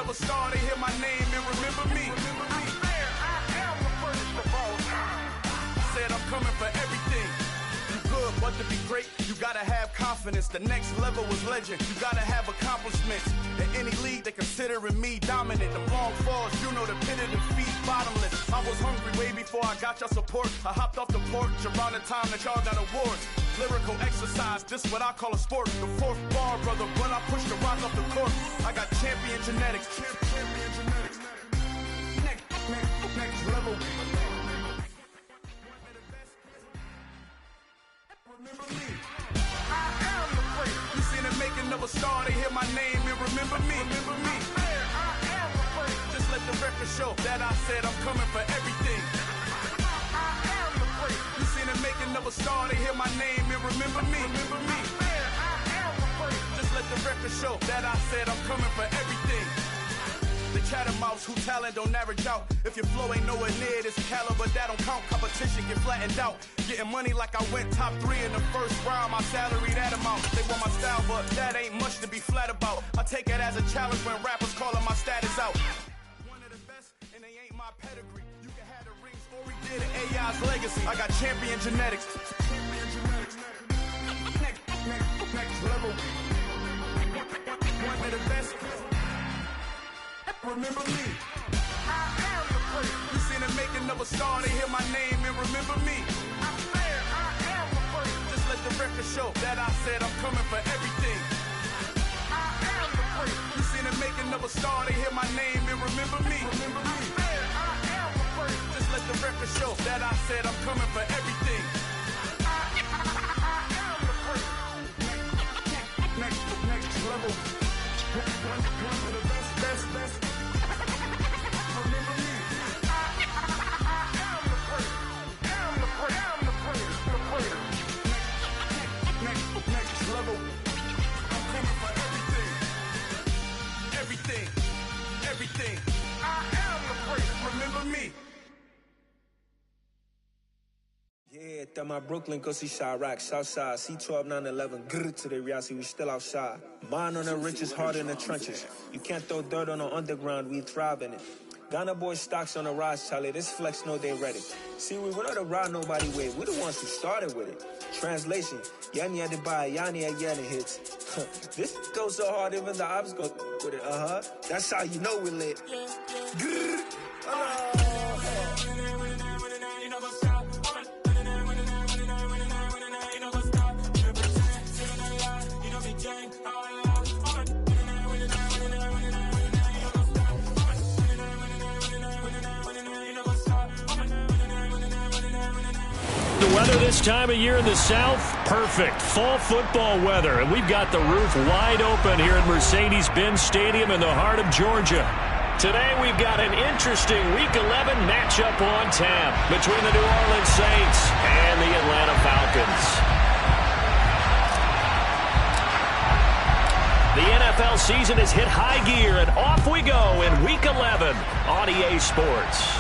another star, they hear my name and remember me. I swear I am the first of all time. Said I'm coming for everything. You good, but to be great, you gotta have confidence. The next level was legend. You gotta have accomplishments. In any league, they considering me dominant. The long falls, you know the pit of defeat, bottomless. I was hungry way before I got your support. I hopped off the porch around the time that y'all got awards. Lyrical exercise, this what I call a sport. The fourth bar, brother, when I push the rock off the court. I got champion genetics. Champion genetics. Next level. Remember me. I am the great. You seen the making of a star, they hear my name and remember me. Remember me. I am the great. Just let the record show that I said I'm coming for everything. I am the great. You seen the making of a star, they hear my name and remember me. Remember me. I am the great. Just let the record show that I said I'm coming for everything. The chattermouths who talent don't average out. If your flow ain't nowhere near this caliber, that don't count. Competition get flattened out. Getting money like I went top 3 in the first round. My salary that amount. They want my style, but that ain't much to be flat about. I take it as a challenge when rappers calling my status out. One of the best, and they ain't my pedigree. You can have the rings or we did it. AI's legacy. I got champion genetics. Champion genetics. Next level. One of the best. Remember me. I am the great. You seen the making of a star, they hear my name and remember me. I swear I am the great. Just let the record show that I said I'm coming for everything. I am the great. You seen the making of a star, they hear my name and remember me. Remember me. I swear I am the great. Just let the record show that I said I'm coming for everything. I am the great. Next level. One of the best. Remember me. I am the great. I'm the great. Next level. I'm coming for everything. I am the great. Remember me. Yeah, that my Brooklyn, go see Chirac, Southside, C12, 911, grrr to the reality, we still outside. Mine on the riches, hard in the trenches. You can't throw dirt on the underground, we thrive in it. Ghana boys stocks on the rise, Charlie, this flex know they ready. See, we were not to ride nobody with, we the ones who started with it. Translation, Yanni had to buy, Yanni hits. This goes so hard, even the ops go with it, That's how you know we lit. Grrr, The weather this time of year in the South, perfect. Fall football weather, and we've got the roof wide open here at Mercedes-Benz Stadium in the heart of Georgia. Today we've got an interesting Week 11 matchup on tap between the New Orleans Saints and the Atlanta Falcons. The NFL season has hit high gear, and off we go in Week 11 on EA Sports.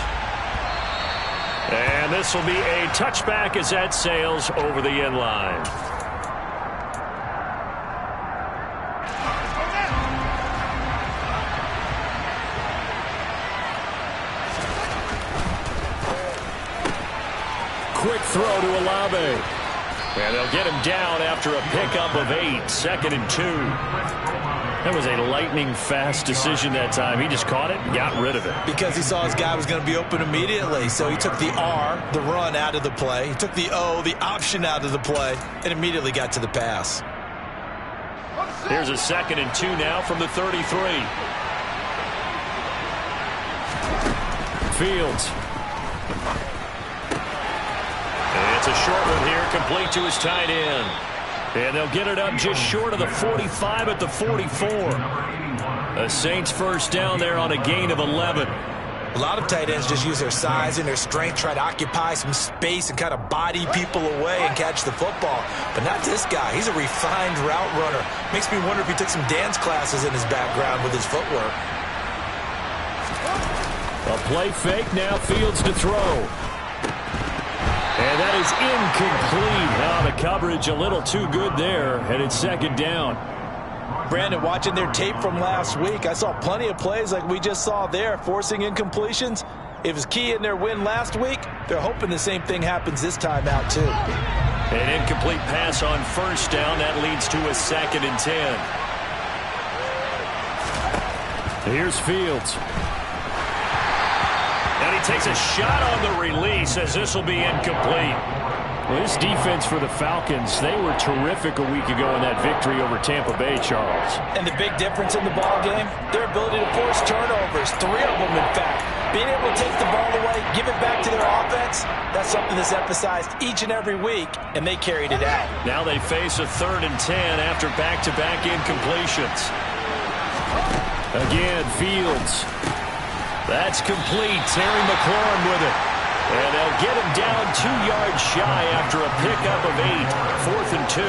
And this will be a touchback as that sails over the end line. Quick throw to Olave. And they'll get him down after a pickup of 8, 2nd and 2. That was a lightning-fast decision that time. He just caught it and got rid of it. Because he saw his guy was going to be open immediately. So he took the R, the run, out of the play. He took the O, the option, out of the play, and immediately got to the pass. Here's a 2nd and 2 now from the 33. Fields. And it's a short one here, complete to his tight end. And they'll get it up just short of the 45 at the 44. A Saints first down there on a gain of 11. A lot of tight ends just use their size and their strength, try to occupy some space and kind of body people away and catch the football. But not this guy. He's a refined route runner. Makes me wonder if he took some dance classes in his background with his footwork. A play fake, now Fields to throw. And that is incomplete. Now the coverage a little too good there, and it's 2nd down. Brandon, watching their tape from last week, I saw plenty of plays like we just saw there, forcing incompletions. It was key in their win last week. They're hoping the same thing happens this time out, too. An incomplete pass on first down. That leads to a 2nd and 10. Here's Fields. And he takes a shot on the release as this will be incomplete. Well, this defense for the Falcons, they were terrific a week ago in that victory over Tampa Bay, Charles. And the big difference in the ball game, their ability to force turnovers, 3 of them in fact. Being able to take the ball away, give it back to their offense, that's something that's emphasized each and every week, and they carried it out. Now they face a 3rd and 10 after back-to-back incompletions. Again, Fields. That's complete. Terry McLaurin with it. And they'll get him down 2 yards shy after a pickup of 8. 4th and 2.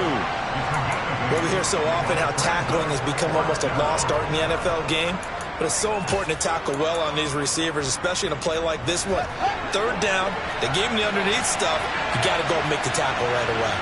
Well, we hear so often how tackling has become almost a lost art in the NFL game. But it's so important to tackle well on these receivers, especially in a play like this one. 3rd down, they gave him the underneath stuff. You got to go and make the tackle right away.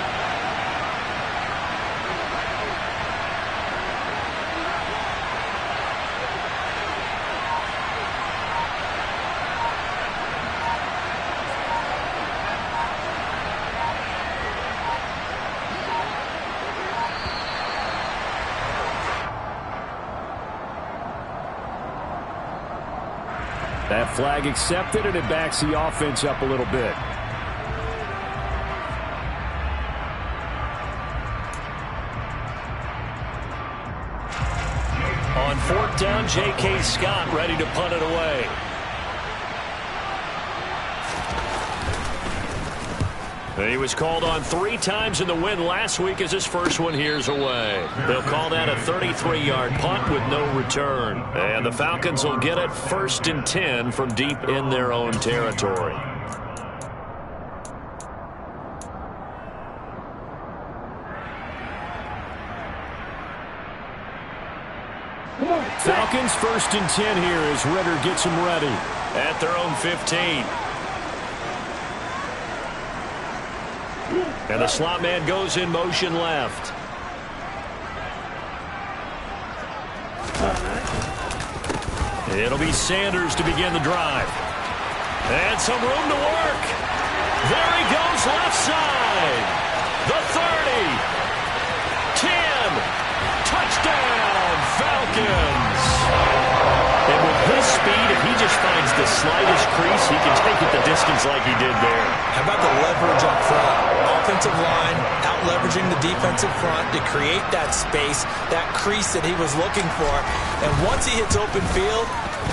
That flag accepted, and it backs the offense up a little bit. On 4th down, J.K. Scott ready to punt it away. He was called on 3 times in the win last week as his first one here's away. They'll call that a 33-yard punt with no return. And the Falcons will get it 1st and 10 from deep in their own territory. Falcons 1st and 10 here as Ritter gets them ready at their own 15. And the slot man goes in motion left. It'll be Sanders to begin the drive. And some room to work. There he goes left side. The 30. 10. Touchdown, Falcons. And with his speed, if he just finds the slightest crease, he can take it the distance like he did there. How about the leverage up front? Offensive line out-leveraging the defensive front to create that space, that crease that he was looking for. And once he hits open field,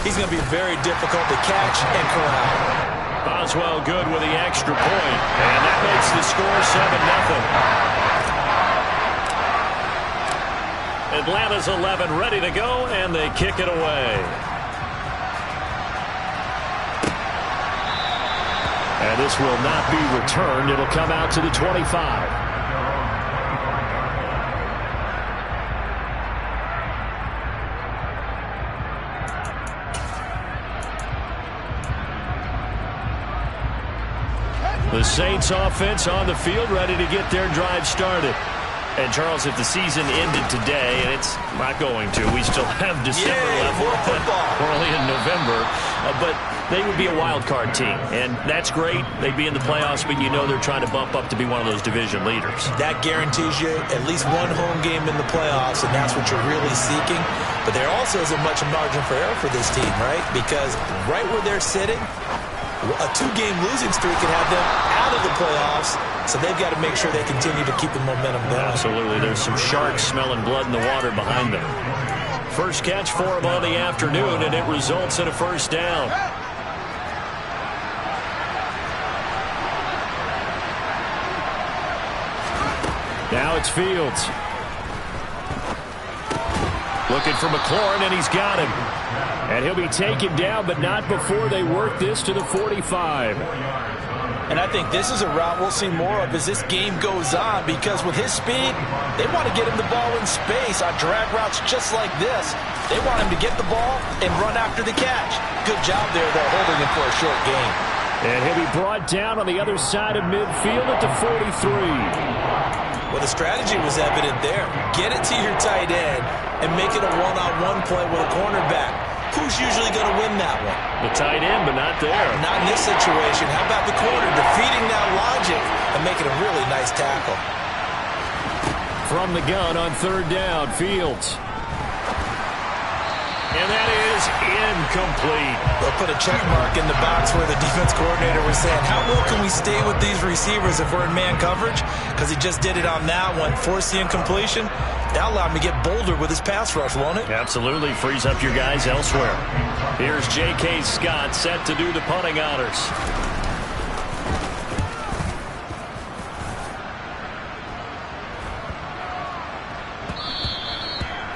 he's going to be very difficult to catch and corral. Boswell good with the extra point. And that makes the score 7-0. Atlanta's 11 ready to go, and they kick it away. And this will not be returned. It'll come out to the 25. The Saints offense on the field ready to get their drive started. And, Charles, if the season ended today, and it's not going to, we still have December left. More football. We're only in November. But they would be a wild card team, and that's great. They'd be in the playoffs, but you know they're trying to bump up to be one of those division leaders. That guarantees you at least one home game in the playoffs, and that's what you're really seeking. But there also isn't much margin for error for this team, right? Because right where they're sitting, a 2-game losing streak can have them out of the playoffs, so they've got to make sure they continue to keep the momentum going. Absolutely. There's some sharks smelling blood in the water behind them. First catch for him on the afternoon, and it results in a 1st down. Now it's Fields. Looking for McLaurin, and he's got him. And he'll be taken down, but not before they work this to the 45. And I think this is a route we'll see more of as this game goes on, because with his speed, they want to get him the ball in space on drag routes just like this. They want him to get the ball and run after the catch. Good job there, though, holding him for a short gain. And he'll be brought down on the other side of midfield at the 43. Well, the strategy was evident there. Get it to your tight end and make it a one-on-one play with a cornerback. Who's usually going to win that one? The tight end, but not there. Not in this situation. How about the corner defeating that logic and making a really nice tackle? From the gun on third down, Fields. And that is incomplete. They'll put a check mark in the box where the defense coordinator was saying, how well can we stay with these receivers if we're in man coverage? Because he just did it on that one. Force the incompletion. That'll allow him to get bolder with his pass rush, won't it? Absolutely. Frees up your guys elsewhere. Here's J.K. Scott set to do the punting honors.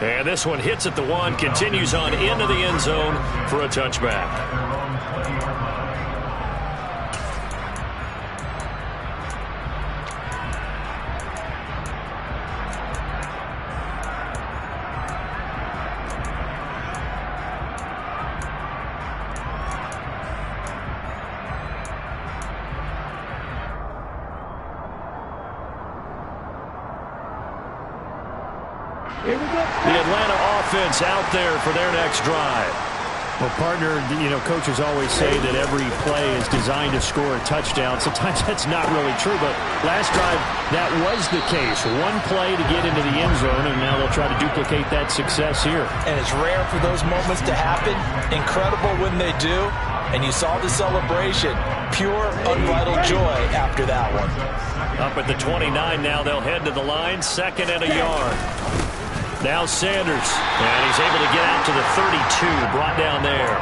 And this one hits at the one, continues on into the end zone for a touchback. The Atlanta offense out there for their next drive. Well, partner, coaches always say that every play is designed to score a touchdown. Sometimes that's not really true, but last drive, that was the case. One play to get into the end zone, and now they'll try to duplicate that success here. And it's rare for those moments to happen. Incredible when they do. And you saw the celebration. Pure, unbridled joy after that one. Up at the 29 now, they'll head to the line, 2nd and a yard. Now Sanders, and he's able to get out to the 32, brought down there.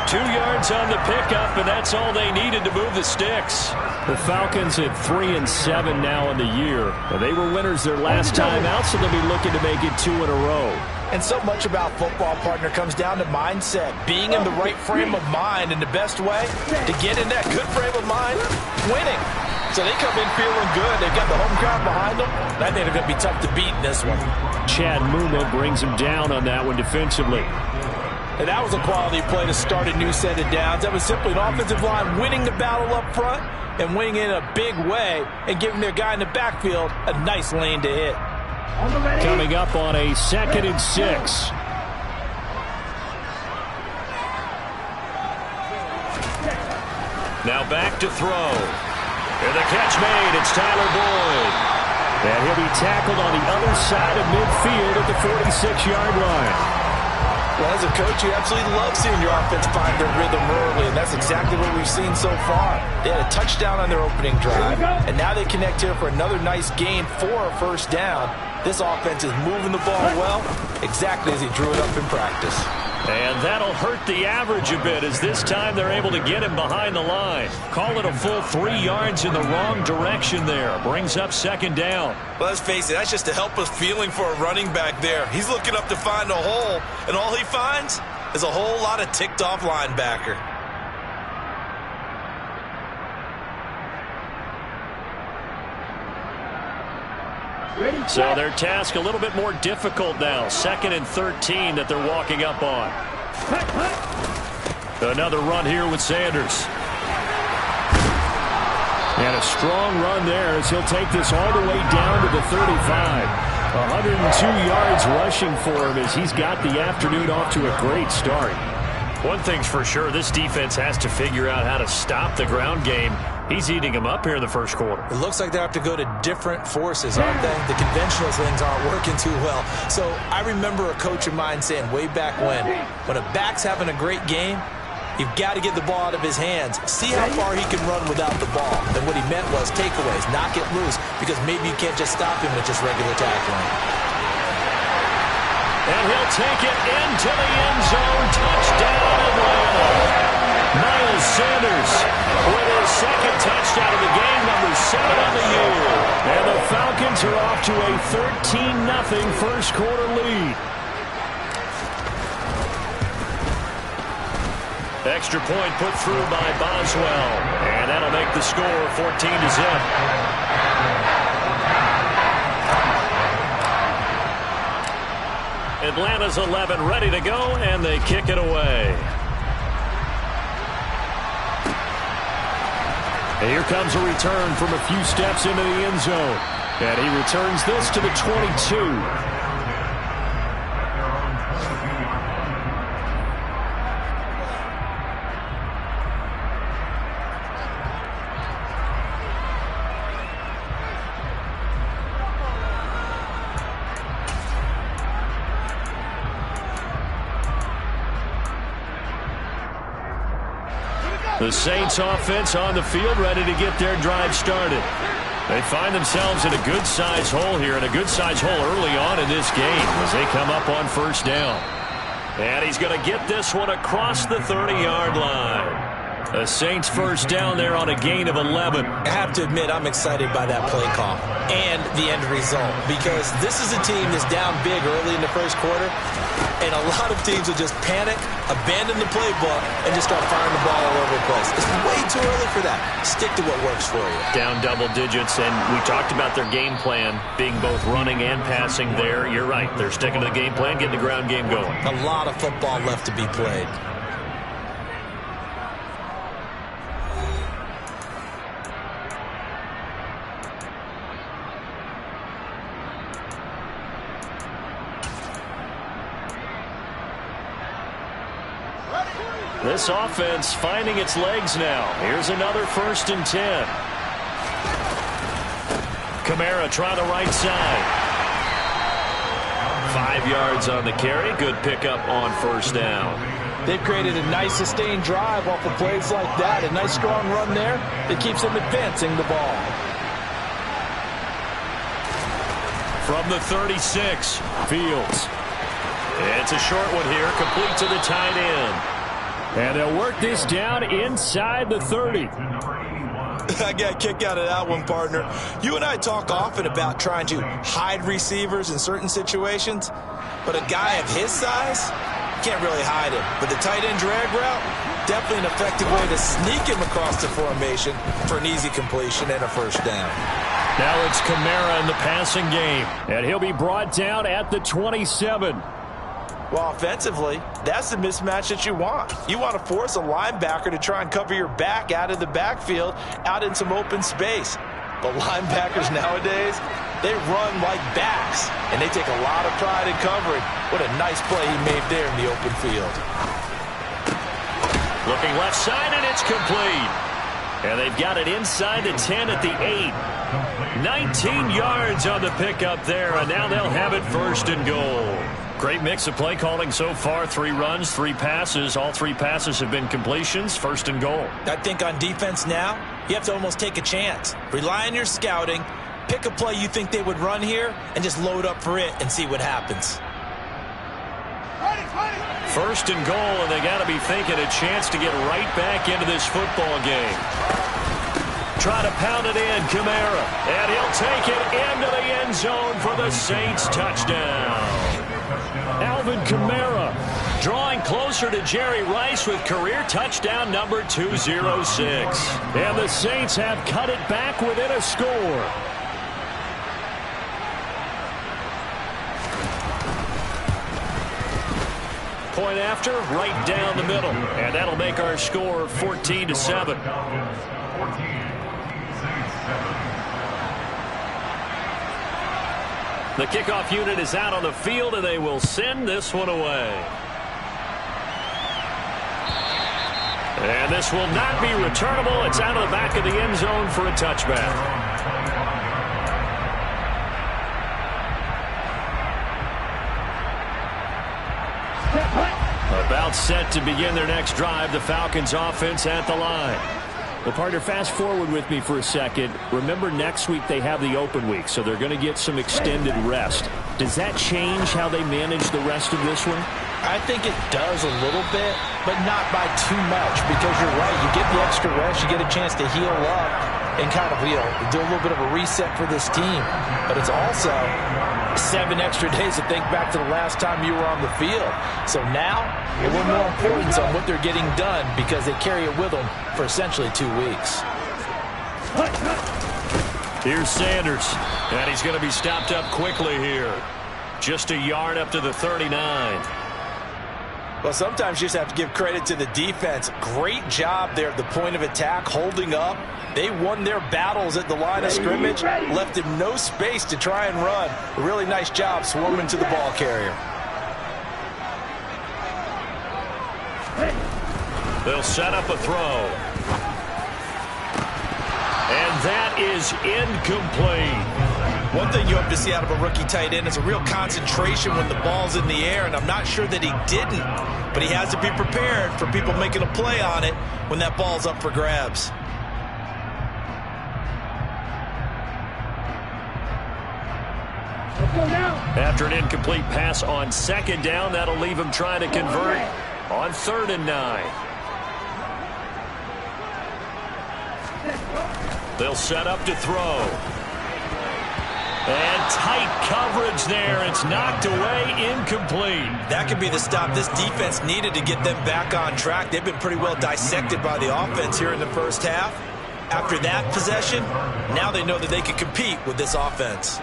2 yards on the pickup, and that's all they needed to move the sticks. The Falcons at 3-7 now in the year. They were winners their last time out, so they'll be looking to make it 2 in a row. And so much about football, partner, comes down to mindset. Being in the right frame of mind, and the best way to get in that good frame of mind, winning. So they come in feeling good. They've got the home crowd behind them. I think they're going to be tough to beat in this one. Chad Muma brings him down on that one defensively. And that was a quality play to start a new set of downs. That was simply an offensive line winning the battle up front and winning in a big way and giving their guy in the backfield a nice lane to hit. Coming up on a 2nd and 6. Now back to throw. And the catch made. It's Tyler Boyd. And he'll be tackled on the other side of midfield at the 46-yard line. Well, as a coach, you absolutely love seeing your offense find their rhythm early, and that's exactly what we've seen so far. They had a touchdown on their opening drive, and now they connect here for another nice gain for a first down. This offense is moving the ball well, exactly as he drew it up in practice. And that'll hurt the average a bit, as this time they're able to get him behind the line. Call it a full 3 yards in the wrong direction there. Brings up 2nd down. Well, let's face it, that's just a helpless feeling for a running back there. He's looking up to find a hole, and all he finds is a whole lot of ticked-off linebacker. So their task a little bit more difficult now. 2nd and 13 that they're walking up on. Another run here with Sanders. And a strong run there as he'll take this all the way down to the 35. 102 yards rushing for him as he's got the afternoon off to a great start. One thing's for sure, this defense has to figure out how to stop the ground game. He's eating them up here in the first quarter. It looks like they have to go to different forces, aren't they? The conventional things aren't working too well. So I remember a coach of mine saying way back when a back's having a great game, you've got to get the ball out of his hands. See how far he can run without the ball. And what he meant was takeaways, knock it loose, because maybe you can't just stop him with just regular tackling. And he'll take it into the end zone. Touchdown, Atlanta. Miles Sanders with his 2nd touchdown of the game, number 7 on the year. And the Falcons are off to a 13-0 first quarter lead. Extra point put through by Boswell. And that'll make the score 14-0. Atlanta's 11 ready to go, and they kick it away. And here comes a return from a few steps into the end zone. And he returns this to the 22. The Saints offense on the field, ready to get their drive started. They find themselves in a good-sized hole here, and a good-sized hole early on in this game as they come up on first down. And he's going to get this one across the 30-yard line. The Saints first down there on a gain of 11. I have to admit, I'm excited by that play call and the end result, because this is a team that's down big early in the first quarter, and a lot of teams will just panic, abandon the playbook, and just start firing the ball all over the place. It's way too early for that. Stick to what works for you. Down double digits, and we talked about their game plan being both running and passing there. You're right. They're sticking to the game plan, getting the ground game going. A lot of football left to be played. This offense finding its legs now. Here's another 1st and 10. Kamara trying the right side. 5 yards on the carry. Good pickup on first down. They've created a nice sustained drive off of plays like that. A nice strong run there that keeps them advancing the ball. From the 36, Fields. It's a short one here, complete to the tight end. And they'll work this down inside the 30. I got a kick out of that one, partner. You and I talk often about trying to hide receivers in certain situations, but a guy of his size can't really hide him. But the tight end drag route, definitely an effective way to sneak him across the formation for an easy completion and a first down. Now it's Kamara in the passing game, and he'll be brought down at the 27. Well, offensively, that's the mismatch that you want. You want to force a linebacker to try and cover your back out of the backfield, out in some open space. But linebackers nowadays, they run like backs, and they take a lot of pride in covering. What a nice play he made there in the open field. Looking left side, and it's complete. And they've got it inside the 10 at the 8. 19 yards on the pickup there, and now they'll have it 1st and goal. Great mix of play calling so far. 3 runs, 3 passes. All 3 passes have been completions. 1st and goal. I think on defense now, you have to almost take a chance. Rely on your scouting. Pick a play you think they would run here and just load up for it and see what happens. 1st and goal, and they got to be thinking a chance to get right back into this football game. Try to pound it in, Kamara. And he'll take it into the end zone for the Saints touchdown. Alvin Kamara drawing closer to Jerry Rice with career touchdown number 206. And the Saints have cut it back within a score. Point after, right down the middle. And that'll make our score 14-7. The kickoff unit is out on the field, and they will send this one away. And this will not be returnable. It's out of the back of the end zone for a touchback. About set to begin their next drive. The Falcons offense at the line. Well, partner, fast forward with me for a second. Remember, next week they have the open week, so they're going to get some extended rest. Does that change how they manage the rest of this one? I think it does a little bit, but not by too much, because you're right. You get the extra rest, you get a chance to heal up and kind of, do a little bit of a reset for this team. But it's also 7 extra days to think back to the last time you were on the field. So now, a little more importance on what they're getting done, because they carry it with them for essentially 2 weeks. Here's Sanders, and he's going to be stopped up quickly here. Just a yard up to the 39. Well, sometimes you just have to give credit to the defense. Great job there at the point of attack, holding up, They won their battles at the line of scrimmage, left him no space to try and run. A really nice job swarming to the ball carrier. They'll set up a throw. And that is incomplete. One thing you hope to see out of a rookie tight end is a real concentration when the ball's in the air, and I'm not sure that he didn't, but he has to be prepared for people making a play on it when that ball's up for grabs. After an incomplete pass on second down, that'll leave him trying to convert on 3rd and 9. They'll set up to throw. And tight coverage there. It's knocked away, incomplete. That could be the stop this defense needed to get them back on track. They've been pretty well dissected by the offense here in the first half. After that possession, now they know that they can compete with this offense.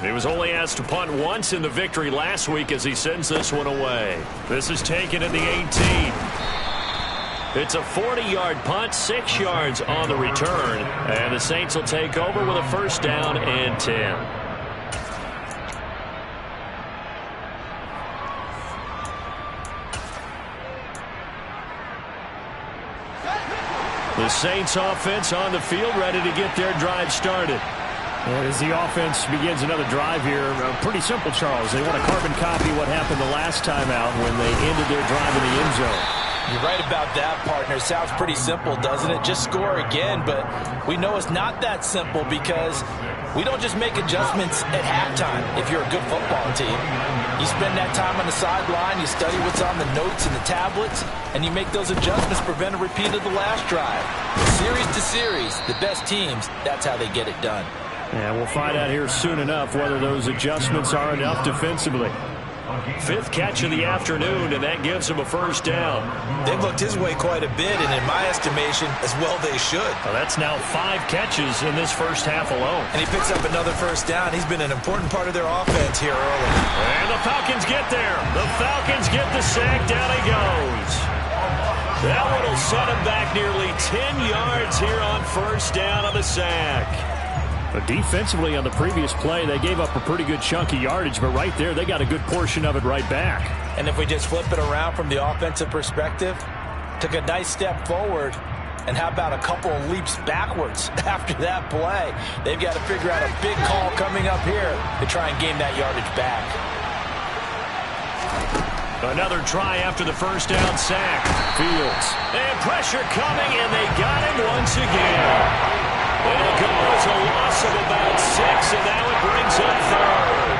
He was only asked to punt once in the victory last week as he sends this one away. This is taken at the 18. It's a 40-yard punt, 6 yards on the return, and the Saints will take over with a 1st down and 10. The Saints offense on the field, ready to get their drive started. And as the offense begins another drive here, pretty simple, Charles. They want to carbon copy what happened the last time out when they ended their drive in the end zone. You're right about that, partner. Sounds pretty simple, doesn't it? Just score again, but we know it's not that simple because we don't just make adjustments at halftime if you're a good football team. You spend that time on the sideline, you study what's on the notes and the tablets, and you make those adjustments, prevent a repeat of the last drive. Series to series, the best teams, that's how they get it done. And we'll find out here soon enough whether those adjustments are enough defensively. 5th catch of the afternoon, and that gives him a 1st down. They've looked his way quite a bit, and in my estimation, as well they should. Well, that's now 5 catches in this first half alone. And he picks up another 1st down. He's been an important part of their offense here early. And the Falcons get there. The Falcons get the sack. Down he goes. That one will set him back nearly 10 yards here on 1st down on the sack. But defensively on the previous play, they gave up a pretty good chunk of yardage, but right there, they got a good portion of it right back. And if we just flip it around from the offensive perspective, took a nice step forward, and how about a couple of leaps backwards after that play? They've got to figure out a big call coming up here to try and gain that yardage back. Another try after the 1st down sack. Fields. And pressure coming, and they got him once again. It'll go as a loss of about 6, and now it brings up 3rd.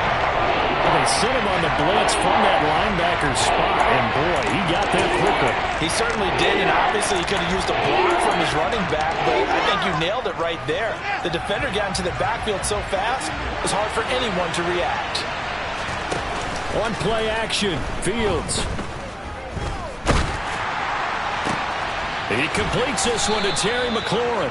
They sent him on the blitz from that linebacker spot, and boy, he got there quickly. He certainly did, and obviously he could have used a block from his running back, but I think you nailed it right there. The defender got into the backfield so fast, it was hard for anyone to react. On play action, Fields. He completes this one to Terry McLaurin.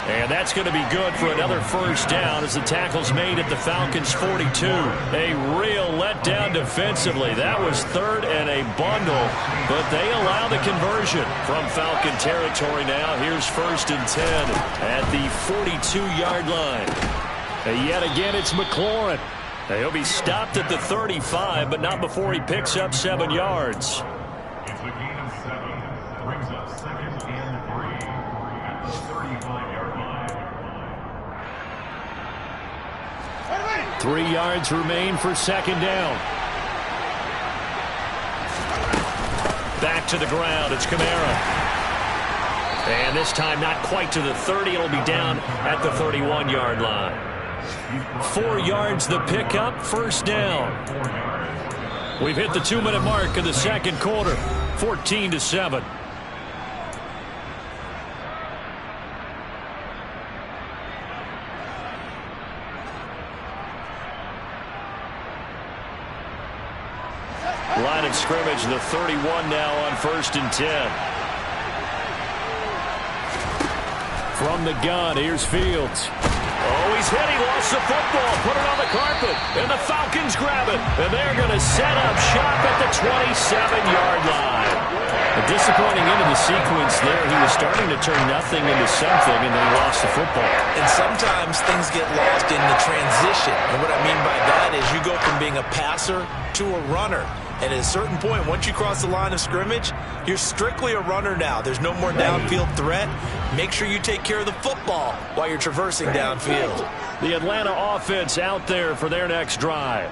And that's going to be good for another 1st down as the tackle's made at the Falcons' 42. A real letdown defensively. That was 3rd and a bundle, but they allow the conversion from Falcon territory now. Here's 1st and 10 at the 42-yard line. And yet again, it's McLaurin. He'll be stopped at the 35, but not before he picks up 7 yards. It's a gain of 7. Brings up 2nd and 3 at the 35-yard line. 3 yards remain for 2nd down. Back to the ground. It's Kamara. And this time not quite to the 30. It'll be down at the 31-yard line. 4 yards the pickup, 1st down. We've hit the 2-minute mark of the 2nd quarter. 14-7. Line of scrimmage, the 31 now on 1st and 10. From the gun, here's Fields. Oh, he's hit. He lost the football. Put it on the carpet. And the Falcons grab it. And they're going to set up shop at the 27-yard line. A disappointing end of the sequence there. He was starting to turn nothing into something, and then he lost the football. And sometimes things get lost in the transition. And what I mean by that is you go from being a passer to a runner. And at a certain point, once you cross the line of scrimmage, you're strictly a runner now. There's no more downfield threat. Make sure you take care of the football while you're traversing downfield. The Atlanta offense out there for their next drive.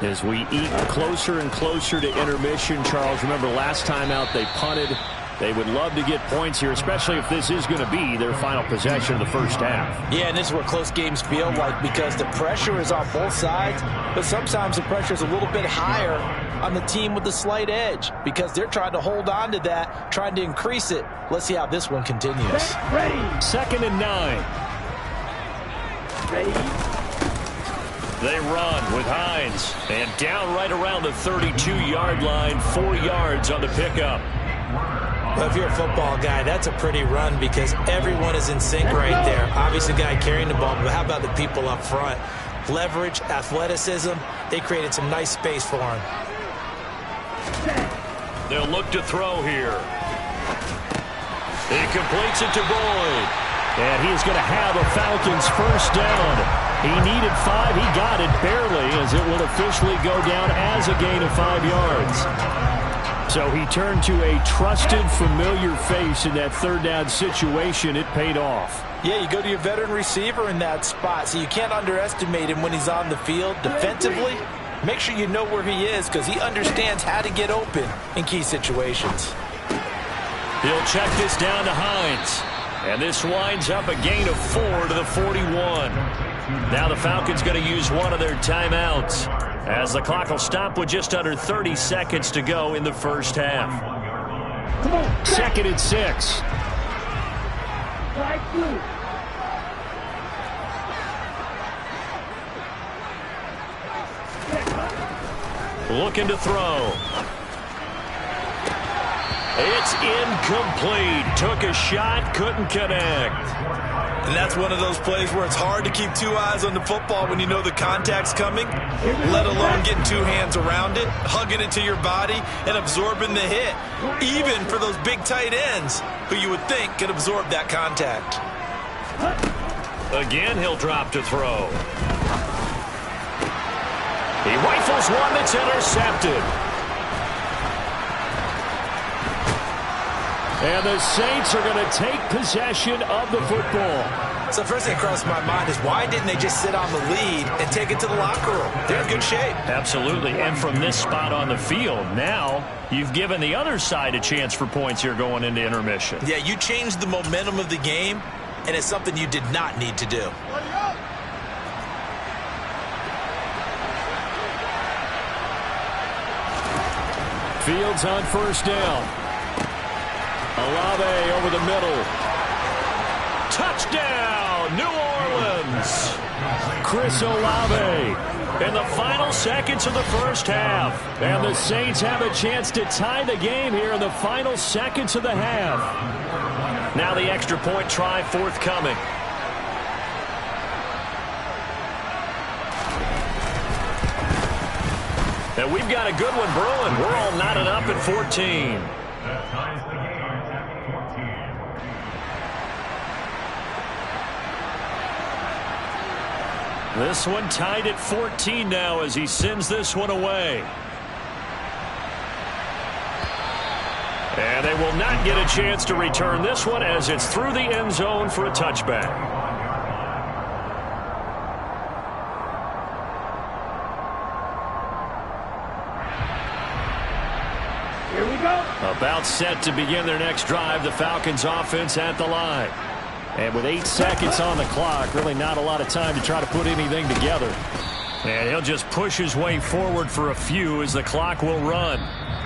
As we eat closer and closer to intermission, Charles, remember last time out they punted. They would love to get points here, especially if this is going to be their final possession of the first half. Yeah, and this is what close games feel like because the pressure is on both sides, but sometimes the pressure is a little bit higher on the team with the slight edge because they're trying to hold on to that, trying to increase it. Let's see how this one continues. Ready. 2nd and 9. Ready. They run with Hines. And down right around the 32-yard line, 4 yards on the pickup. Well, if you're a football guy, that's a pretty run because everyone is in sync right there. Obviously, the guy carrying the ball, but how about the people up front? Leverage, athleticism, they created some nice space for him. They'll look to throw here. He completes it to Boyd. And he's going to have a Falcons first down. He needed 5. He got it barely as it will officially go down as a gain of 5 yards. So he turned to a trusted, familiar face in that third down situation. It paid off. Yeah, you go to your veteran receiver in that spot, so you can't underestimate him when he's on the field. Defensively, make sure you know where he is because he understands how to get open in key situations. He'll check this down to Hines. And this winds up a gain of 4 to the 41. Now the Falcons going to use one of their timeouts, as the clock will stop with just under 30 seconds to go in the first half. 2nd and 6. Looking to throw. It's incomplete. Took a shot, couldn't connect. And that's one of those plays where it's hard to keep 2 eyes on the football when you know the contact's coming, let alone getting 2 hands around it, hugging it to your body, and absorbing the hit, even for those big tight ends who you would think could absorb that contact. Again, he'll drop to throw. He rifles one that's intercepted. And the Saints are going to take possession of the football. So first thing that crossed my mind is why didn't they just sit on the lead and take it to the locker room? They're in good shape. Absolutely. And from this spot on the field, now you've given the other side a chance for points here going into intermission. Yeah, you changed the momentum of the game, and it's something you did not need to do. Fields on first down. Olave over the middle. Touchdown, New Orleans. Chris Olave in the final seconds of the first half. And the Saints have a chance to tie the game here in the final seconds of the half. Now the extra point try forthcoming. And we've got a good one brewing. We're all knotted up at 14. That ties the game at 14. This one tied at 14 now as he sends this one away. And they will not get a chance to return this one as it's through the end zone for a touchback. Here we go. About set to begin their next drive, the Falcons offense at the line. And with 8 seconds on the clock, really not a lot of time to try to put anything together. And he'll just push his way forward for a few as the clock will run.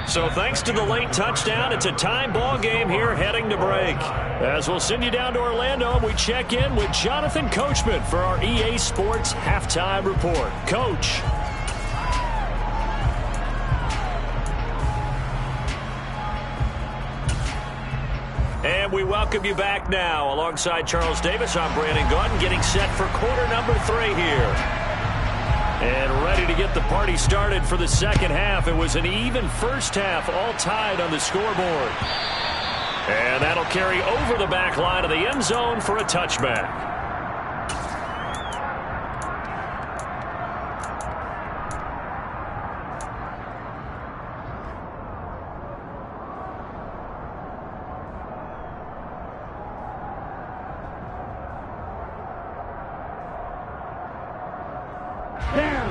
So thanks to the late touchdown, it's a tie ball game here heading to break. As we'll send you down to Orlando, we check in with Jonathan Coachman for our EA Sports Halftime Report. Coach. And We welcome you back now. Alongside Charles Davis, I'm Brandon Gaudin, getting set for quarter number 3 here. And ready to get the party started for the second half. It was an even first half, all tied on the scoreboard. And that'll carry over the back line of the end zone for a touchback.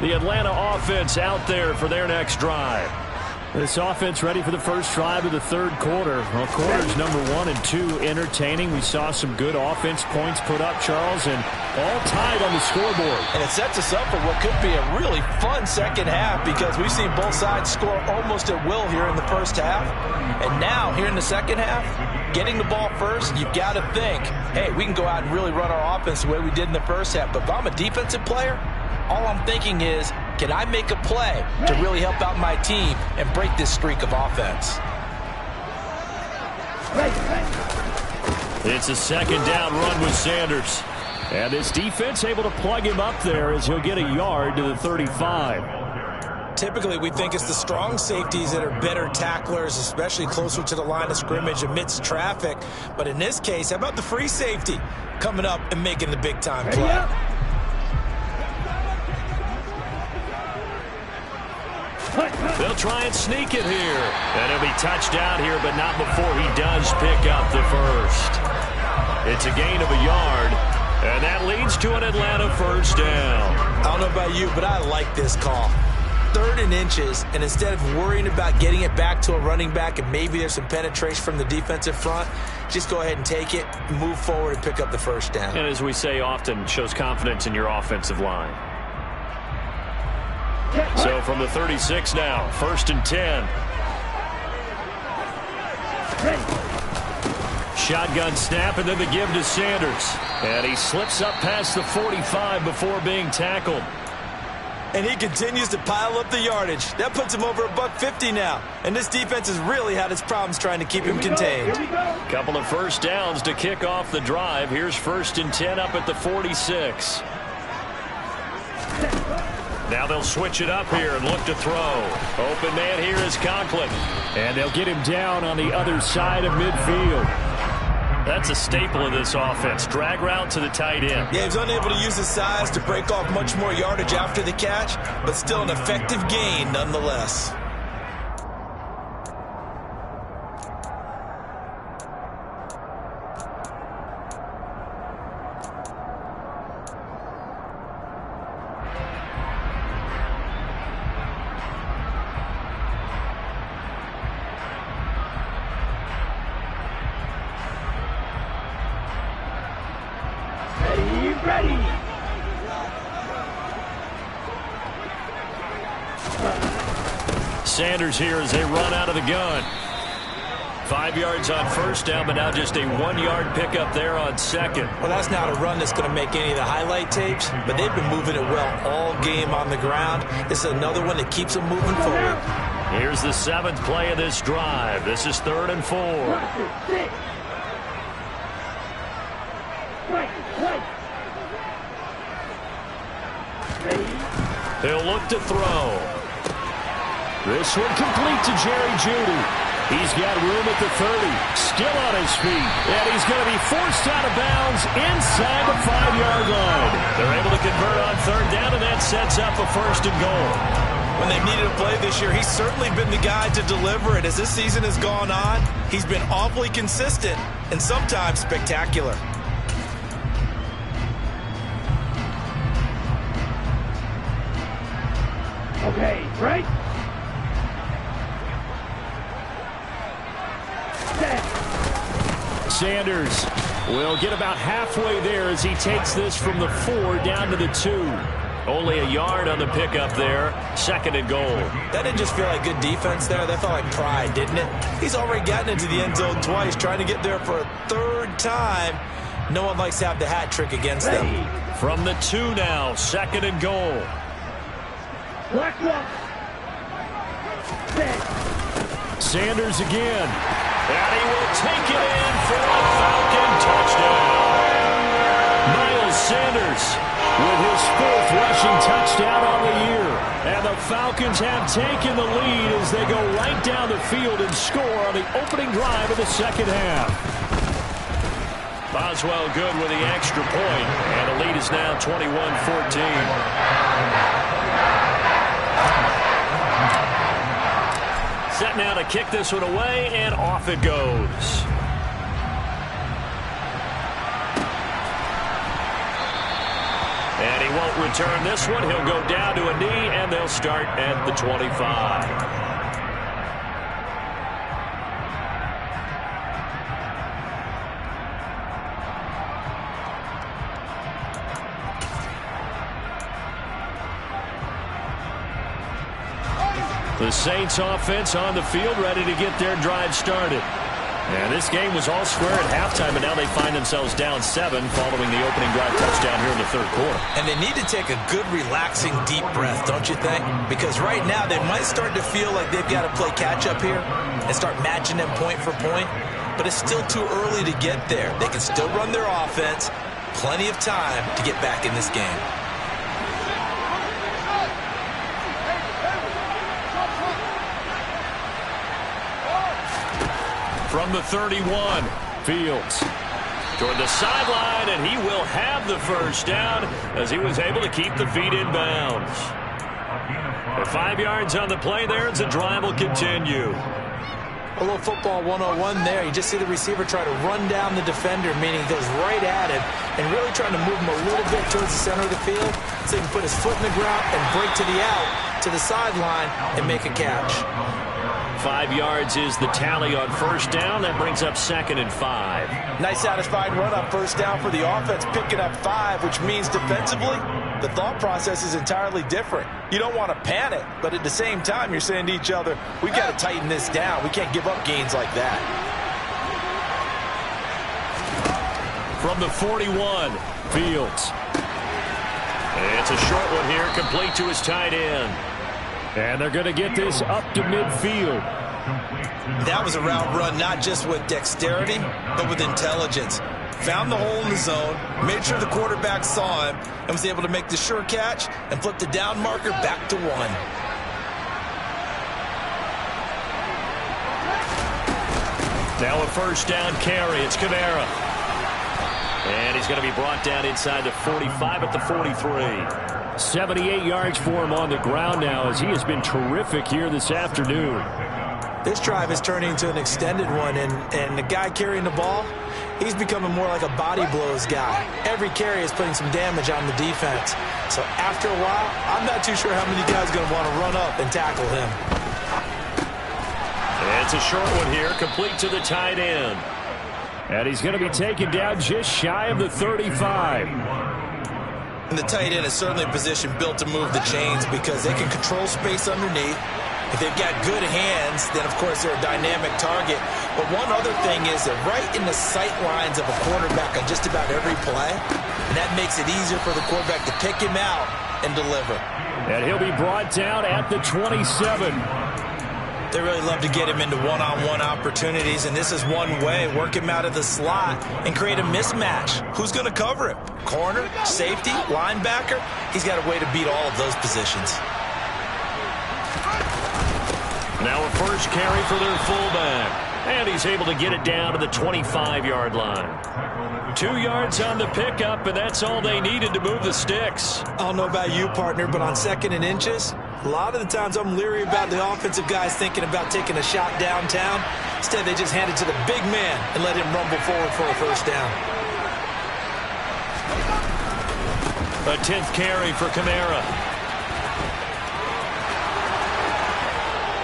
The Atlanta offense out there for their next drive. This offense ready for the first drive of the third quarter. Well, quarters number 1 and 2 entertaining. We saw some good offense points put up, Charles, and all tied on the scoreboard. And it sets us up for what could be a really fun second half because we've seen both sides score almost at will here in the first half. And now, here in the second half, getting the ball first, you've got to think, hey, we can go out and really run our offense the way we did in the first half. But if I'm a defensive player, all I'm thinking is, can I make a play to really help out my team and break this streak of offense? It's a second down run with Sanders. And this defense able to plug him up there as he'll get a yard to the 35. Typically, we think it's the strong safeties that are better tacklers, especially closer to the line of scrimmage amidst traffic. But in this case, how about the free safety coming up and making the big-time play? They'll try and sneak it here. And he'll be touched down here, but not before he does pick up the first. It's a gain of a yard, and that leads to an Atlanta first down. I don't know about you, but I like this call. 3rd and inches, and instead of worrying about getting it back to a running back and maybe there's some penetration from the defensive front, just go ahead and take it, move forward, and pick up the first down. And as we say often, shows confidence in your offensive line. So from the 36 now, 1st and 10. Shotgun snap, and then the give to Sanders. And he slips up past the 45 before being tackled. And he continues to pile up the yardage. That puts him over $150 now. And this defense has really had its problems trying to keep him contained. Couple of first downs to kick off the drive. Here's 1st and 10 up at the 46. Now they'll switch it up here and look to throw. Open man here is Conklin. And they'll get him down on the other side of midfield. That's a staple of this offense. Drag route to the tight end. Yeah, he was unable to use his size to break off much more yardage after the catch, but still an effective gain nonetheless. Sanders here as they run out of the gun. 5 yards on first down, but now just a 1-yard pickup there on second. Well, that's not a run that's going to make any of the highlight tapes, but they've been moving it well all game on the ground. This is another one that keeps them moving forward. Here's the 7th play of this drive. This is 3rd and 4. He'll look to throw. This one complete to Jerry Jeudy. He's got room at the 30. Still on his feet. And he's going to be forced out of bounds inside the 5-yard line. They're able to convert on 3rd down, and that sets up a 1st and goal. When they've needed a play this year, he's certainly been the guy to deliver it. As this season has gone on, he's been awfully consistent and sometimes spectacular. Okay, right? Sanders will get about halfway there as he takes this from the 4 down to the 2. Only a yard on the pickup there. 2nd and goal. That didn't just feel like good defense there. That felt like pride, didn't it? He's already gotten into the end zone twice, trying to get there for a 3rd time. No one likes to have the hat trick against them. From the 2 now, 2nd and goal. Sanders again. And he will take it in for a Falcon touchdown. Miles Sanders with his 4th rushing touchdown on the year. And the Falcons have taken the lead as they go right down the field and score on the opening drive of the second half. Boswell good with the extra point, and the lead is now 21-14. Set now to kick this one away, and off it goes. And he won't return this one. He'll go down to a knee, and they'll start at the 25. The Saints offense on the field, ready to get their drive started. And this game was all square at halftime, and now they find themselves down 7 following the opening drive touchdown here in the 3rd quarter. And they need to take a good, relaxing, deep breath, don't you think? Because right now they might start to feel like they've got to play catch-up here and start matching them point for point. But it's still too early to get there. They can still run their offense. Plenty of time to get back in this game. From the 31, Fields toward the sideline, and he will have the first down as he was able to keep the feet in bounds. The 5 yards on the play there as the drive will continue. A little football 101 there. You just see the receiver try to run down the defender, meaning he goes right at him and really trying to move him a little bit towards the center of the field so he can put his foot in the ground and break to the out, to the sideline, and make a catch. 5 yards is the tally on first down. That brings up 2nd and 5. Nice satisfied run on first down for the offense, picking up 5, which means defensively, the thought process is entirely different. You don't want to panic, but at the same time, you're saying to each other, we got to tighten this down. We can't give up gains like that. From the 41, Fields. It's a short one here, complete to his tight end. And they're going to get this up to midfield. That was a route run not just with dexterity, but with intelligence. Found the hole in the zone, made sure the quarterback saw him, and was able to make the sure catch and flip the down marker back to 1. Now a first down carry. It's Kamara. And he's going to be brought down inside the 45 at the 43. 78 yards for him on the ground now as he has been terrific here this afternoon. This drive is turning into an extended one, and the guy carrying the ball, he's becoming more like a body blows guy. Every carry is putting some damage on the defense. So after a while, I'm not too sure how many guys are going to want to run up and tackle him. And it's a short one here, complete to the tight end. And he's going to be taken down just shy of the 35. And the tight end is certainly a position built to move the chains because they can control space underneath. If they've got good hands, then, of course, they're a dynamic target. But one other thing is they're right in the sight lines of a quarterback on just about every play. And that makes it easier for the quarterback to pick him out and deliver. And he'll be brought down at the 27. They really love to get him into one-on-one opportunities, and this is one way. Work him out of the slot and create a mismatch. Who's going to cover him? Corner, safety, linebacker? He's got a way to beat all of those positions. Now a first carry for their fullback. And he's able to get it down to the 25-yard line. 2 yards on the pickup, and that's all they needed to move the sticks. I don't know about you, partner, but on 2nd and inches, a lot of the times I'm leery about the offensive guys thinking about taking a shot downtown. Instead, they just hand it to the big man and let him rumble forward for a first down. A 10th carry for Kamara.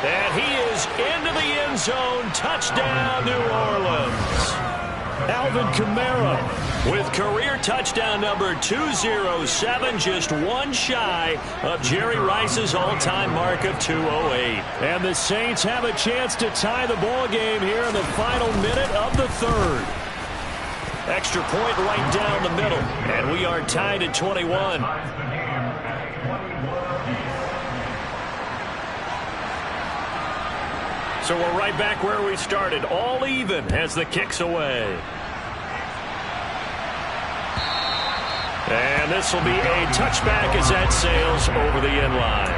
And he is into the end zone. Touchdown, New Orleans. Alvin Kamara with career touchdown number 207, just one shy of Jerry Rice's all-time mark of 208. And the Saints have a chance to tie the ball game here in the final minute of the 3rd. Extra point right down the middle, and we are tied at 21. So we're right back where we started, all even as the kick's away. And this will be a touchback as that sails over the end line.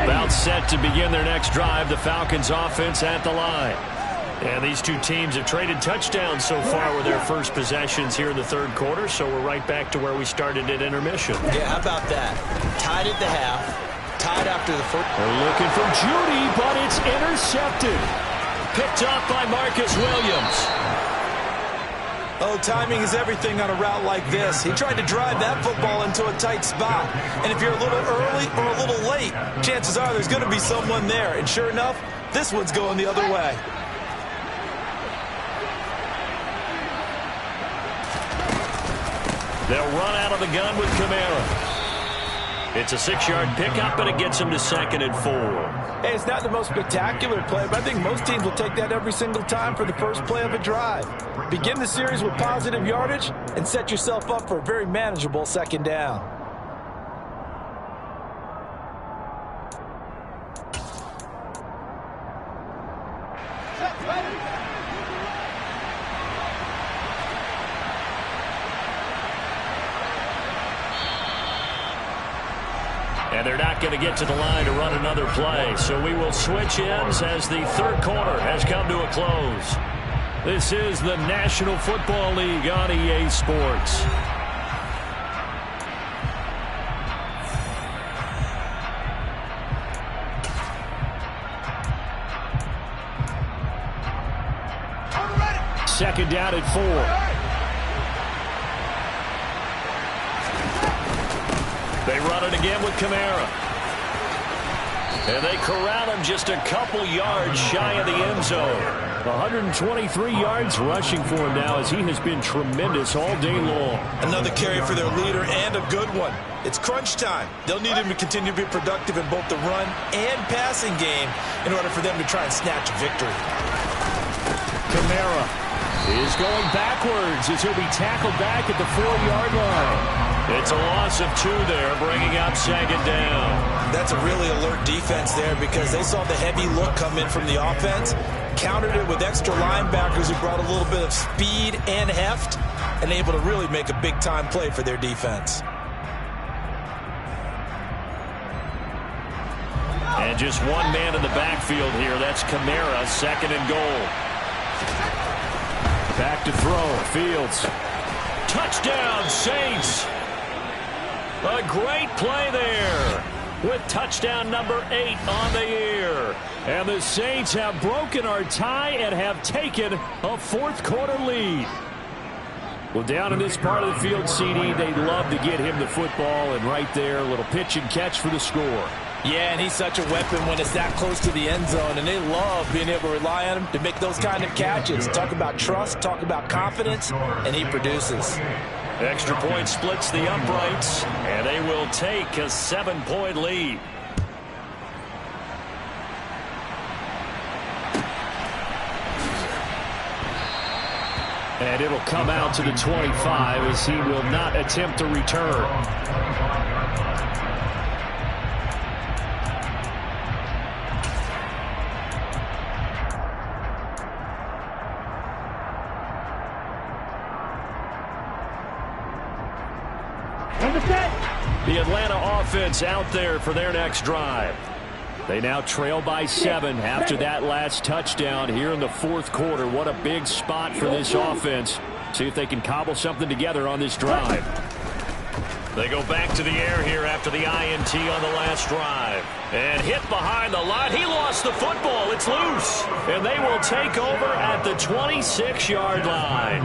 About set to begin their next drive, the Falcons offense at the line. And these two teams have traded touchdowns so far with their first possessions here in the third quarter, so we're right back to where we started at intermission. Yeah, how about that? Tied at the half, tied after the first. They're looking for Judy, but it's intercepted. Picked up by Marcus Williams. Oh, timing is everything on a route like this. He tried to drive that football into a tight spot. And if you're a little early or a little late, chances are there's going to be someone there. And sure enough, this one's going the other way. They'll run out of the gun with Kamara. It's a 6-yard pickup, and it gets him to 2nd and 4. Hey, it's not the most spectacular play, but I think most teams will take that every single time for the first play of a drive. Begin the series with positive yardage and set yourself up for a very manageable 2nd down. And they're not going to get to the line to run another play. So we will switch ends as the third quarter has come to a close. This is the National Football League on EA Sports. Second down at 4. They run it again with Kamara. And they corral him just a couple yards shy of the end zone. 123 yards rushing for him now as he has been tremendous all day long. Another carry for their leader and a good one. It's crunch time. They'll need him to continue to be productive in both the run and passing game in order for them to try and snatch a victory. Kamara is going backwards as he'll be tackled back at the 4-yard line. It's a loss of 2 there, bringing up 2nd down. That's a really alert defense there because they saw the heavy look come in from the offense, countered it with extra linebackers who brought a little bit of speed and heft, and able to really make a big-time play for their defense. And just one man in the backfield here. That's Kamara, 2nd and goal. Back to throw. Fields. Touchdown, Saints. A great play there with touchdown number 8 on the year. And the Saints have broken our tie and have taken a fourth-quarter lead. Well, down in this part of the field, CD, they'd love to get him the football, and right there, a little pitch and catch for the score. Yeah, and he's such a weapon when it's that close to the end zone, and they love being able to rely on him to make those kind of catches. Talk about trust, talk about confidence, and he produces. Extra point splits the uprights, and they will take a 7-point lead. And it'll come out to the 25 as he will not attempt to return. The Atlanta offense out there for their next drive. They now trail by 7 after that last touchdown here in the fourth quarter. What a big spot for this offense. See if they can cobble something together on this drive. They go back to the air here after the INT on the last drive. And hit behind the line. He lost the football. It's loose. And they will take over at the 26-yard line.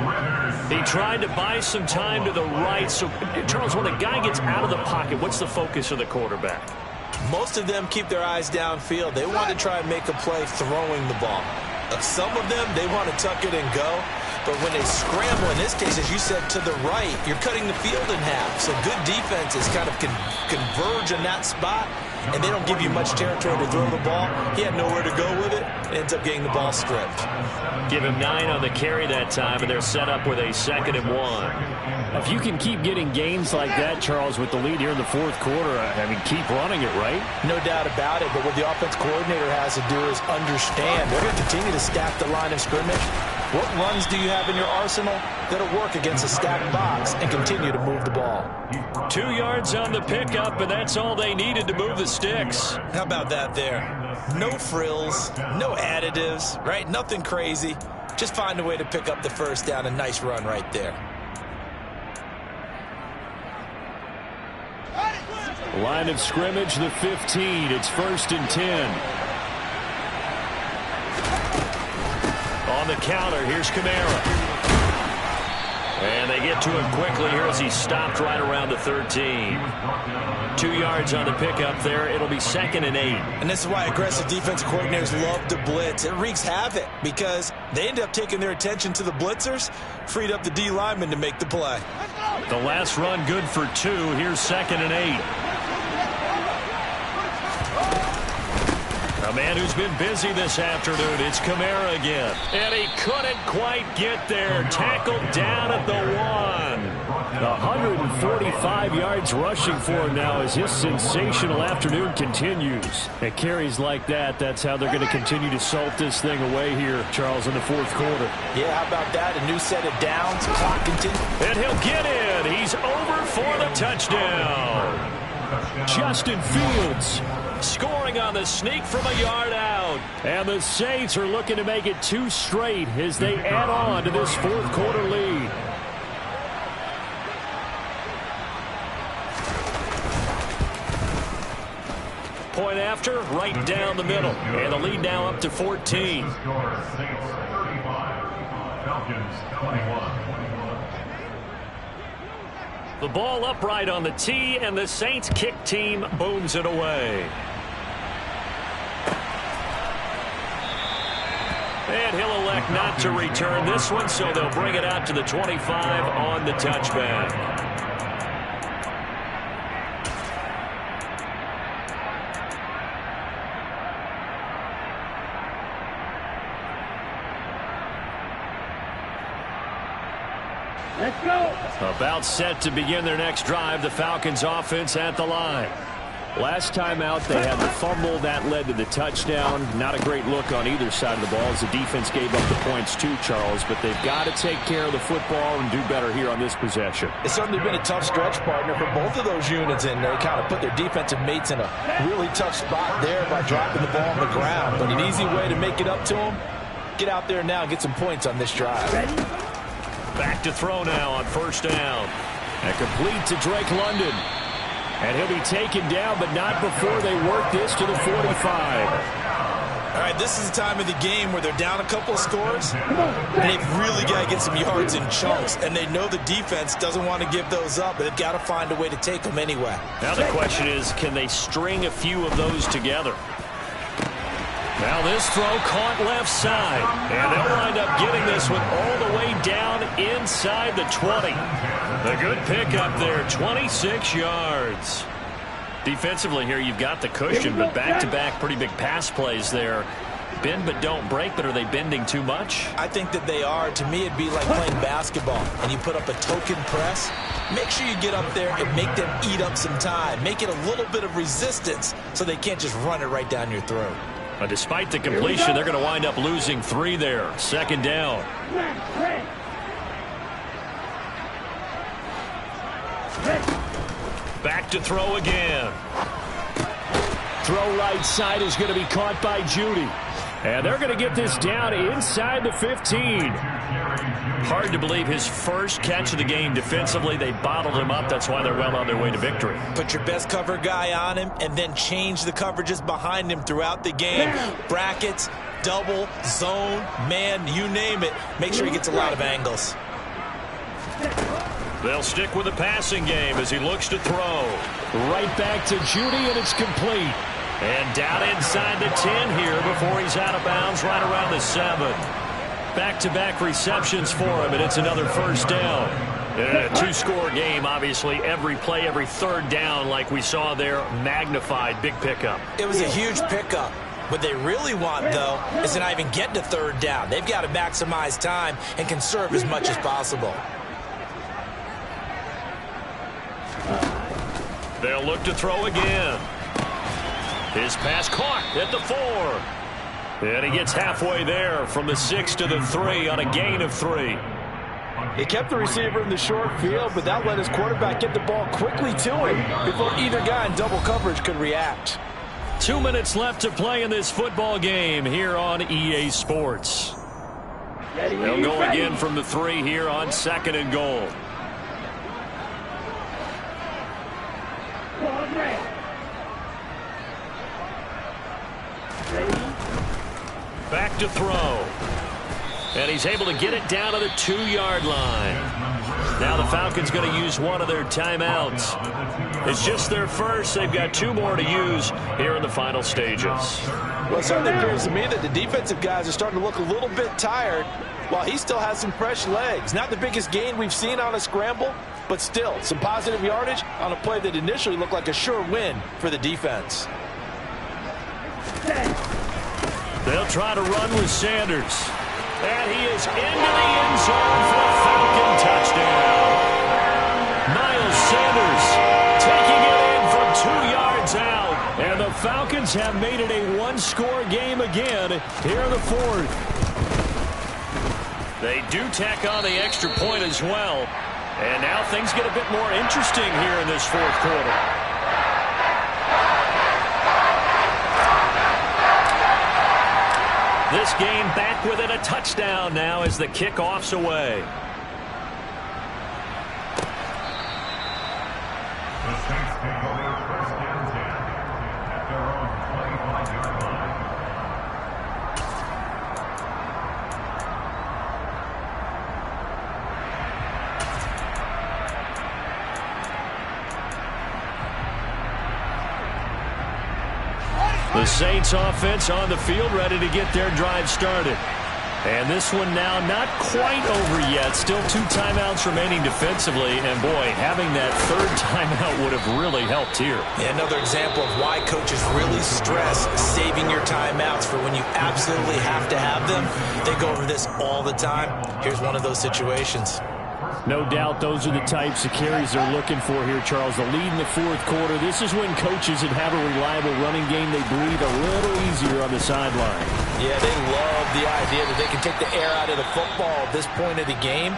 He tried to buy some time to the right. So, Charles, when the guy gets out of the pocket, what's the focus of the quarterback? Most of them keep their eyes downfield. They want to try and make a play throwing the ball. Some of them, they want to tuck it and go. But when they scramble, in this case, as you said, to the right, you're cutting the field in half. So good defenses kind of converge in that spot, and they don't give you much territory to throw the ball. He had nowhere to go with it. Ends up getting the ball stripped. Give him 9 on the carry that time, and they're set up with a 2nd and 1. If you can keep getting gains like that, Charles, with the lead here in the fourth quarter, I mean, keep running it, right? No doubt about it, but what the offense coordinator has to do is understand they're going to continue to stack the line of scrimmage. What runs do you have in your arsenal that'll work against a stacked box and continue to move the ball? 2 yards on the pickup, and that's all they needed to move the sticks. How about that there? No frills, no additives, right? Nothing crazy. Just find a way to pick up the first down. A nice run right there. Line of scrimmage, the 15. It's 1st and 10. On the counter, here's Kamara. And they get to him quickly here as he's stopped right around the 13. 2 yards on the pickup there. It'll be 2nd and 8. And this is why aggressive defensive coordinators love to blitz. It wreaks havoc because they end up taking their attention to the blitzers, freed up the D lineman to make the play. The last run good for 2. Here's 2nd and 8. A man who's been busy this afternoon. It's Kamara again. And he couldn't quite get there. Tackled down at the 1. 145 yards rushing for him now as his sensational afternoon continues. At carries like that, that's how they're going to continue to salt this thing away here, Charles, in the fourth quarter. Yeah, how about that? A new set of downs. Clock continues. And he'll get in. He's over for the touchdown. Justin Fields scoring on the sneak from a yard out. And the Saints are looking to make it 2 straight as they add on to this fourth quarter lead. Point after, right down the middle. And the lead now up to 14. Saints 35, Falcons 21. The ball upright on the tee, and the Saints kick team booms it away. And he'll elect not to return this one, so they'll bring it out to the 25 on the touchback. Let's go. About set to begin their next drive, the Falcons offense at the line. Last time out, they had the fumble. That led to the touchdown. Not a great look on either side of the ball as the defense gave up the points too, Charles. But they've got to take care of the football and do better here on this possession. It's certainly been a tough stretch, partner, for both of those units, and they kind of put their defensive mates in a really tough spot there by dropping the ball on the ground. But an easy way to make it up to them, get out there now and get some points on this drive. Back to throw now on 1st down. And complete to Drake London. And he'll be taken down, but not before they work this to the 45. All right, this is the time of the game where they're down a couple of scores, and they've really got to get some yards in chunks, and they know the defense doesn't want to give those up, but they've got to find a way to take them anyway. Now the question is, can they string a few of those together? Now this throw caught left side, and they'll wind up getting this one all the way down inside the 20. The good pickup there, 26 yards. Defensively here, you've got the cushion, but back-to-back pretty big pass plays there. Bend but don't break, but are they bending too much? I think that they are. To me, it'd be like playing basketball, and you put up a token press. Make sure you get up there and make them eat up some time. Make it a little bit of resistance so they can't just run it right down your throat. But despite the completion, they're going to wind up losing 3 there. 2nd down. Back to throw again. Throw right side is going to be caught by Judy. And they're going to get this down inside the 15. Hard to believe his first catch of the game defensively. They bottled him up. That's why they're well on their way to victory. Put your best cover guy on him and then change the coverages behind him throughout the game. Brackets, double, zone, man, you name it. Make sure he gets a lot of angles. They'll stick with the passing game as he looks to throw. Right back to Judy, and it's complete. And down inside the 10 here before he's out of bounds right around the 7. Back-to-back receptions for him, and it's another first down. In a two-score game, obviously, every play, every third down, like we saw there, magnified, big pickup. It was a huge pickup. What they really want, though, is to not even get to third down. They've got to maximize time and conserve as much as possible. They'll look to throw again. His pass caught at the 4. And he gets halfway there from the 6 to the 3 on a gain of 3. He kept the receiver in the short field, but that let his quarterback get the ball quickly to him before either guy in double coverage could react. 2 minutes left to play in this football game here on EA Sports. They'll go again from the 3 here on 2nd and goal. Back to throw. And he's able to get it down to the 2-yard line. Now the Falcons going to use one of their timeouts. It's just their first. They've got 2 more to use here in the final stages. Well, it certainly appears to me that the defensive guys are starting to look a little bit tired while he still has some fresh legs. Not the biggest gain we've seen on a scramble, but still some positive yardage on a play that initially looked like a sure win for the defense. They'll try to run with Sanders. And he is into the end zone for a Falcon touchdown. Miles Sanders taking it in from 2 yards out. And the Falcons have made it a one-score game again here in the 4th. They do tack on the extra point as well. And now things get a bit more interesting here in this 4th quarter. This game back within a touchdown now as the kickoff's away. The Saints take over first and 10 at their own 25-yard line. The Saints offense on the field, ready to get their drive started. And this one now not quite over yet. Still 2 timeouts remaining defensively. And, boy, having that 3rd timeout would have really helped here. Yeah, another example of why coaches really stress saving your timeouts for when you absolutely have to have them. They go over this all the time. Here's one of those situations. No doubt those are the types of carries they're looking for here, Charles. The lead in the 4th quarter. This is when coaches that have a reliable running game, they breathe a little easier on the sideline. Yeah, they love the idea that they can take the air out of the football at this point of the game.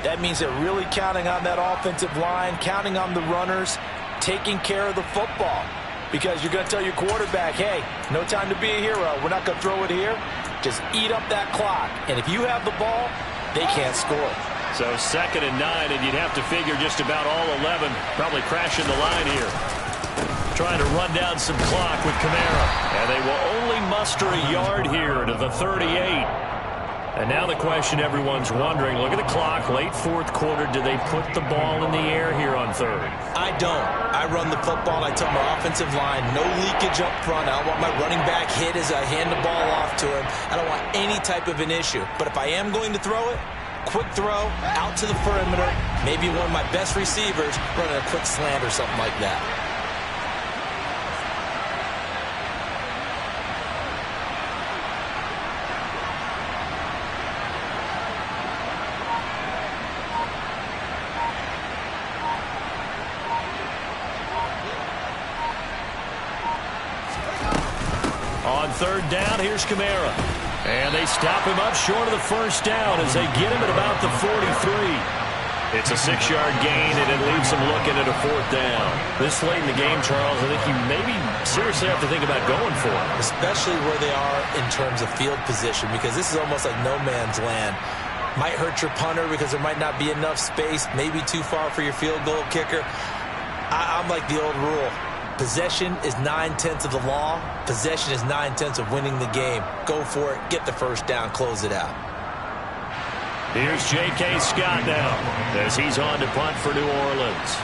That means they're really counting on that offensive line, counting on the runners, taking care of the football. Because you're going to tell your quarterback, hey, no time to be a hero. We're not going to throw it here. Just eat up that clock. And if you have the ball, they can't score. So 2nd and 9, and you'd have to figure just about all 11 probably crashing the line here. Trying to run down some clock with Kamara. And they will only muster a yard here to the 38. And now the question everyone's wondering, look at the clock, late 4th quarter, do they put the ball in the air here on 3rd? I don't. I run the football. I tell my offensive line, no leakage up front. I don't want my running back hit as I hand the ball off to him. I don't want any type of an issue. But if I am going to throw it, quick throw, out to the perimeter, maybe one of my best receivers running a quick slant or something like that. On 3rd down, here's Kamara. And they stop him up short of the 1st down as they get him at about the 43. It's a 6-yard gain, and it leaves them looking at a 4th down. This late in the game, Charles, I think you maybe seriously have to think about going for it. Especially where they are in terms of field position, because this is almost like no man's land. Might hurt your punter because there might not be enough space, maybe too far for your field goal kicker. I'm like the old rule. Possession is 9/10 of the law. Possession is 9/10 of winning the game. Go for it. Get the 1st down. Close it out. Here's J.K. Scott now as he's on to punt for New Orleans.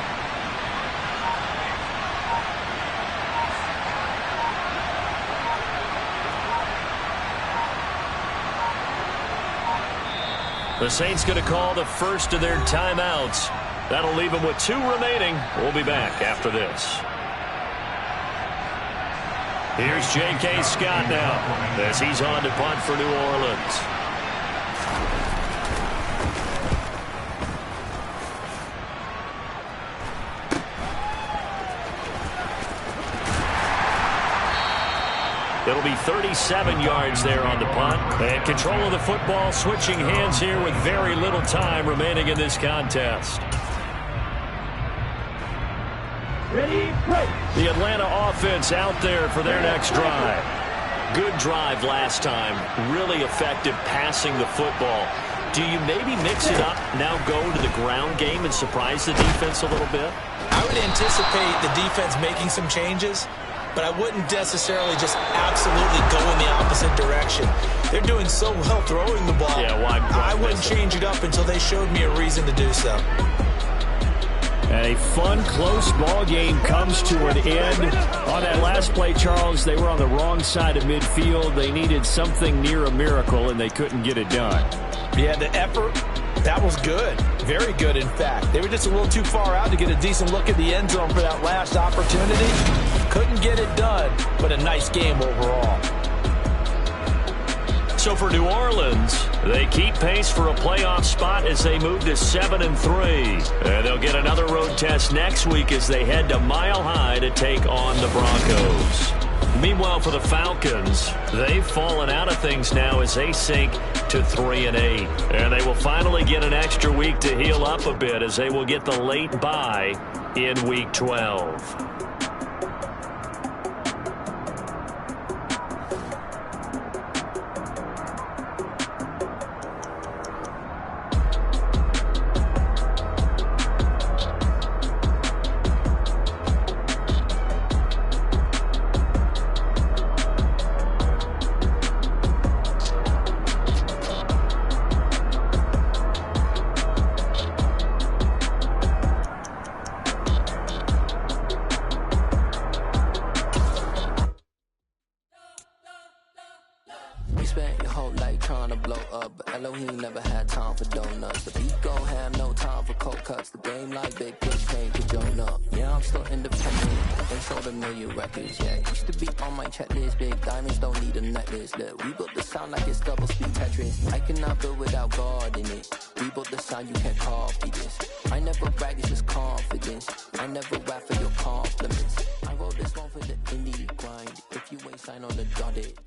The Saints going to call the first of their timeouts. That'll leave them with 2 remaining. We'll be back after this. Here's J.K. Scott now as he's on to punt for New Orleans. It'll be 37 yards there on the punt. And control of the football switching hands here with very little time remaining in this contest. Ready, play. The Atlanta offense out there for their next drive. Good drive last time. Really effective passing the football. Do you maybe mix it up, now go to the ground game and surprise the defense a little bit? I would anticipate the defense making some changes, but I wouldn't necessarily just absolutely go in the opposite direction. They're doing so well throwing the ball. Yeah, why I wouldn't change it up until they showed me a reason to do so. And a fun, close ball game comes to an end. On that last play, Charles, they were on the wrong side of midfield. They needed something near a miracle, and they couldn't get it done. Yeah, the effort, that was good. Very good, in fact. They were just a little too far out to get a decent look at the end zone for that last opportunity. Couldn't get it done, but a nice game overall. So for New Orleans, they keep pace for a playoff spot as they move to 7-3. And they'll get another road test next week as they head to Mile High to take on the Broncos. Meanwhile, for the Falcons, they've fallen out of things now as they sink to 3-8. And they will finally get an extra week to heal up a bit as they will get the late bye in Week 12. Spent your whole life trying to blow up, but Elohim never had time for donuts. The beat gon' have no time for cold cuts. The game like big pitch came to Jonah. Yeah, I'm still independent. They sold 1 million records. Yeah, used to be on my checklist. Big diamonds don't need a necklace. Look, we built the sound like it's double speed Tetris. I cannot build without God in it. We built the sound, you can't copy this. I never brag, it's just confidence. I never rap for your compliments. I wrote this one for the indie grind. If you ain't signed on the dotted.